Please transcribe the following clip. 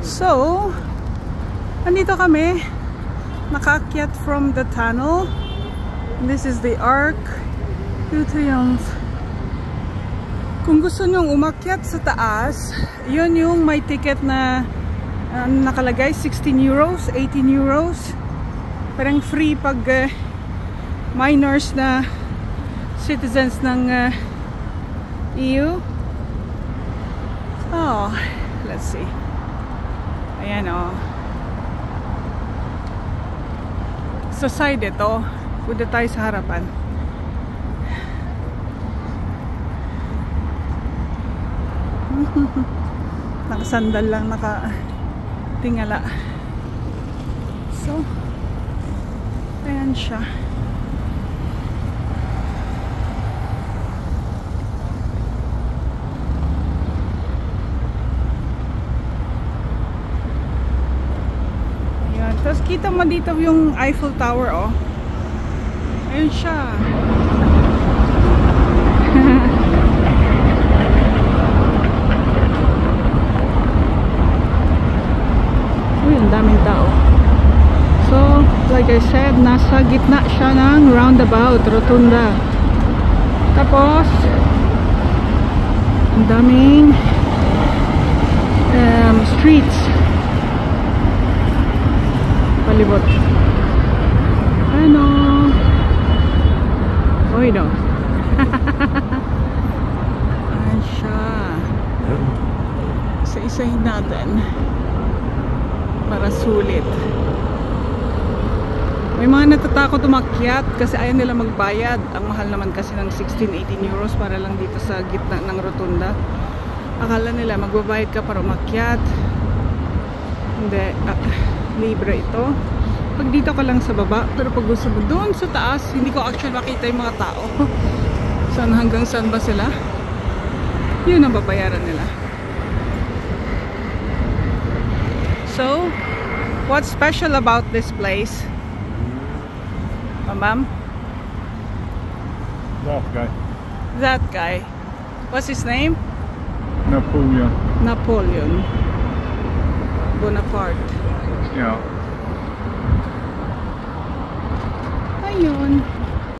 So, andito kami, nakaakyat from the tunnel. This is the Arc de Triomphe. Kung gusto nyong umakyat sa taas, yun yung may ticket na nakalagay 16 euros, 18 euros. Parang free pag minors na citizens ng EU. Oh, let's see. Ayan oh. Sa side ito. Punta tayo sa harapan. Nakasandal lang, nakatingala. So, ayan siya. Ayan. Tapos kita mo dito yung Eiffel Tower, oh. Ayun siya. Uy, ang daming tao. So, like I said, nasa gitna siya ng roundabout, rotunda. Tapos, ang daming streets. Palibot. Ano? Uy, no. Ayan siya. Isa-isahin natin para sulit. May mga natatakot umakyat kasi ayaw nila magbayad. Ang mahal naman kasi ng 16-18 euros para lang dito sa gitna ng rotunda. Akala nila magbabayad ka para umakyat. Hindi, libre ito pag dito ka lang sa baba. Pero pag gusto mo doon sa taas, hindi ko actually makita yung mga tao. Saan hanggang saan ba sila? Yun ang babayaran nila. So, what's special about this place? Ma'am? That guy. That guy. What's his name? Napoleon. Napoleon Bonaparte. Yeah. Ayun.